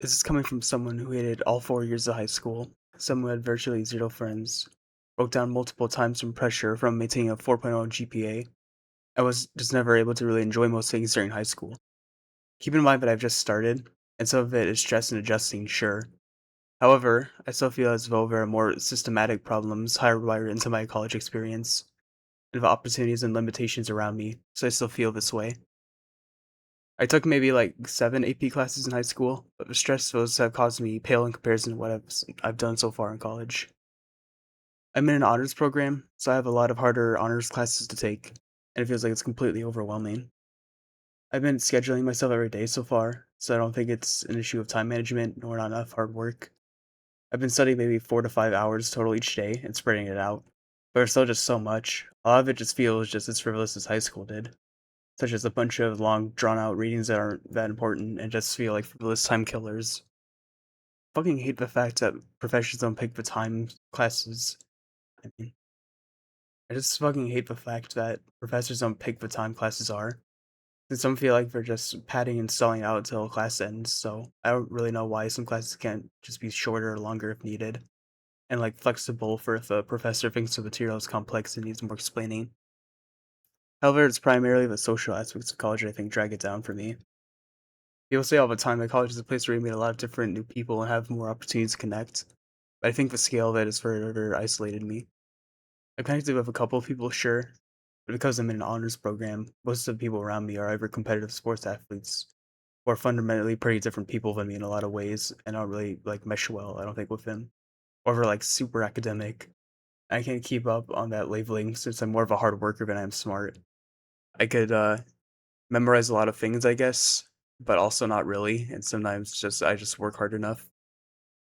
This is coming from someone who hated all 4 years of high school, someone who had virtually zero friends, broke down multiple times from pressure from maintaining a 4.0 GPA. I was just never able to really enjoy most things during high school. Keep in mind that I've just started, and some of it is stress and adjusting, sure. However, I still feel as though there are more systematic problems hardwired into my college experience, and the opportunities and limitations around me, so I still feel this way. I took maybe like 7 AP classes in high school, but the stress those have caused me pale in comparison to what I've done so far in college. I'm in an honors program, so I have a lot of harder honors classes to take, and it feels like it's completely overwhelming. I've been scheduling myself every day so far, so I don't think it's an issue of time management nor not enough hard work. I've been studying maybe 4 to 5 hours total each day and spreading it out, but there's still just so much. A lot of it just feels just as frivolous as high school did, such as a bunch of long, drawn out readings that aren't that important and just feel like frivolous time killers. Fucking hate the fact that professors don't pick the time classes. I mean, I just fucking hate the fact that professors don't pick the time classes are. And some feel like they're just padding and stalling out until class ends, so I don't really know why some classes can't just be shorter or longer if needed. And like flexible for if a professor thinks the material is complex and needs more explaining. However, it's primarily the social aspects of college I think drag it down for me. People say all the time that college is a place where you meet a lot of different new people and have more opportunities to connect. But I think the scale of it is further isolated me. I'm connected with a couple of people, sure, but because I'm in an honors program, most of the people around me are either competitive sports athletes or fundamentally pretty different people than me in a lot of ways, and I don't really like mesh well, I don't think, with them. Or they're like super academic. I can't keep up on that labeling since I'm more of a hard worker than I'm smart. I could memorize a lot of things, I guess, but also not really. And sometimes just I just work hard enough.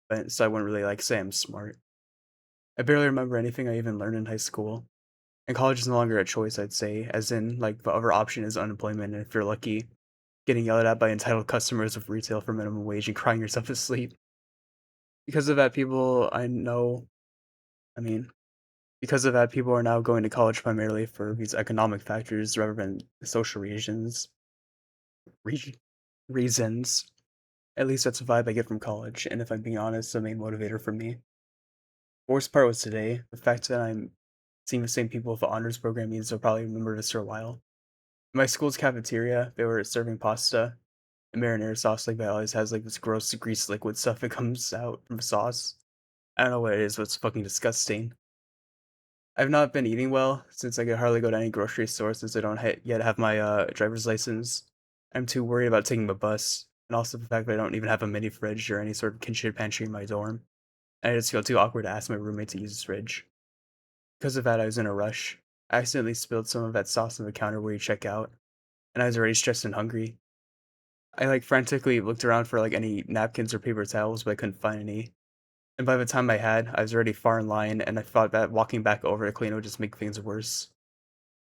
But so I wouldn't really like say I'm smart. I barely remember anything I even learned in high school. And college is no longer a choice, I'd say, as in like the other option is unemployment, and if you're lucky, getting yelled at by entitled customers of retail for minimum wage and crying yourself to sleep. Because of that, people I know, I mean, because of that, people are now going to college primarily for these economic factors rather than social reg- reasons. At least that's the vibe I get from college, and if I'm being honest, the main motivator for me. Worst part was today, the fact that I'm seeing the same people with the honors program means they'll probably remember this for a while. In my school's cafeteria, they were serving pasta and marinara sauce like that always has like this gross grease liquid stuff that comes out from the sauce. I don't know what it is, but it's fucking disgusting. I've not been eating well since I could hardly go to any grocery store since I don't yet have my driver's license. I'm too worried about taking the bus, and also the fact that I don't even have a mini fridge or any sort of kinship pantry in my dorm. And I just feel too awkward to ask my roommate to use his fridge. Because of that, I was in a rush. I accidentally spilled some of that sauce on the counter where you check out, and I was already stressed and hungry. I like frantically looked around for like any napkins or paper towels, but I couldn't find any. And by the time I had, I was already far in line, and I thought that walking back over to clean would just make things worse.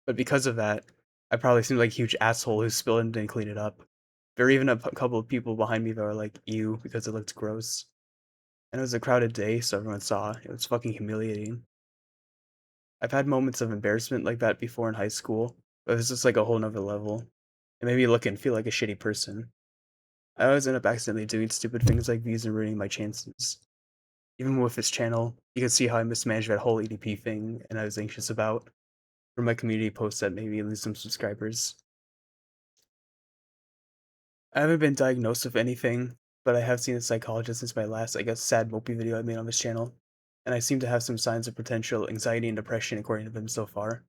But because of that, I probably seemed like a huge asshole who spilled and didn't clean it up. There were even a couple of people behind me that were like, ew, because it looked gross. And it was a crowded day, so everyone saw. It was fucking humiliating. I've had moments of embarrassment like that before in high school, but it's just like a whole nother level. It made me look and feel like a shitty person. I always end up accidentally doing stupid things like these and ruining my chances. Even with this channel, you can see how I mismanaged that whole EDP thing and I was anxious about for my community posts that maybe lose some subscribers. I haven't been diagnosed with anything, but I have seen a psychologist since my last, I guess, sad mopey video I made on this channel, and I seem to have some signs of potential anxiety and depression according to them so far.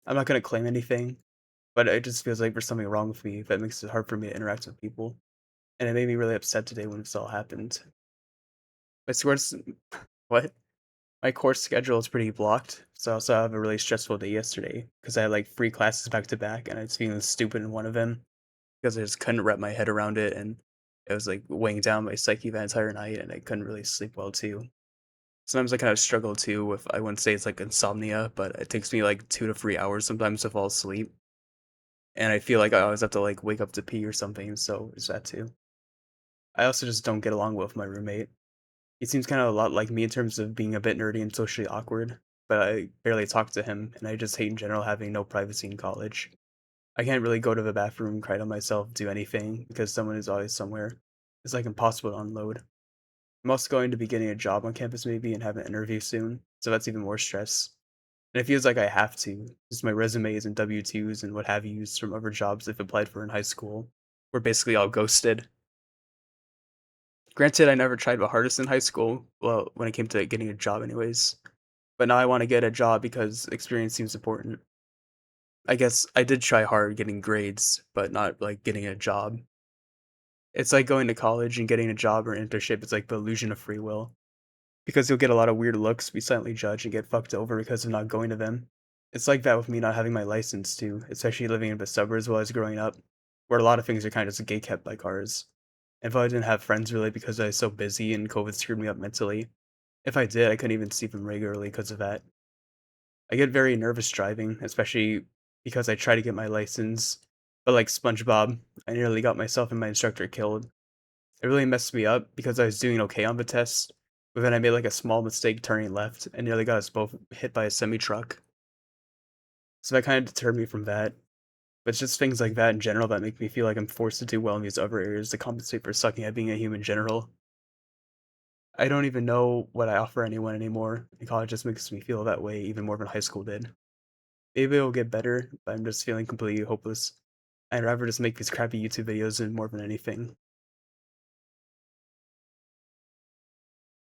I'm not gonna claim anything, but it just feels like there's something wrong with me that makes it hard for me to interact with people, and it made me really upset today when this all happened. My course, what? My course schedule is pretty blocked, so I also have a really stressful day yesterday because I had like 3 classes back to back, and I was feeling stupid in one of them because I just couldn't wrap my head around it, and it was like weighing down my psyche that entire night, and I couldn't really sleep well too. Sometimes I kind of struggle too with I wouldn't say it's like insomnia, but it takes me like 2 to 3 hours sometimes to fall asleep, and I feel like I always have to like wake up to pee or something, so it's that too. I also just don't get along well with my roommate. He seems kind of a lot like me in terms of being a bit nerdy and socially awkward, but I barely talk to him, and I just hate in general having no privacy in college. I can't really go to the bathroom, cry to myself, do anything because someone is always somewhere. It's like impossible to unload. I'm also going to be getting a job on campus maybe and have an interview soon, so that's even more stress. And it feels like I have to, because my resumes and W-2s and what have yous from other jobs I've applied for in high school were basically all ghosted. Granted, I never tried my hardest in high school, well, when it came to getting a job anyways, but now I wanna get a job because experience seems important. I guess I did try hard getting grades, but not, like, getting a job. It's like going to college and getting a job or internship, it's like the illusion of free will. Because you'll get a lot of weird looks, be silently judged, and get fucked over because of not going to them. It's like that with me not having my license too, especially living in the suburbs while I was growing up, where a lot of things are kind of just gatekept by cars. If I didn't have friends really because I was so busy and COVID screwed me up mentally. If I did, I couldn't even see them regularly because of that. I get very nervous driving, especially because I try to get my license, but like SpongeBob, I nearly got myself and my instructor killed. It really messed me up because I was doing okay on the test, but then I made like a small mistake turning left and nearly got us both hit by a semi truck. So that kind of deterred me from that. But it's just things like that in general that make me feel like I'm forced to do well in these other areas to compensate for sucking at being a human general. I don't even know what I offer anyone anymore, and college just makes me feel that way even more than high school did. Maybe it'll get better, but I'm just feeling completely hopeless. I'd rather just make these crappy YouTube videos and more than anything.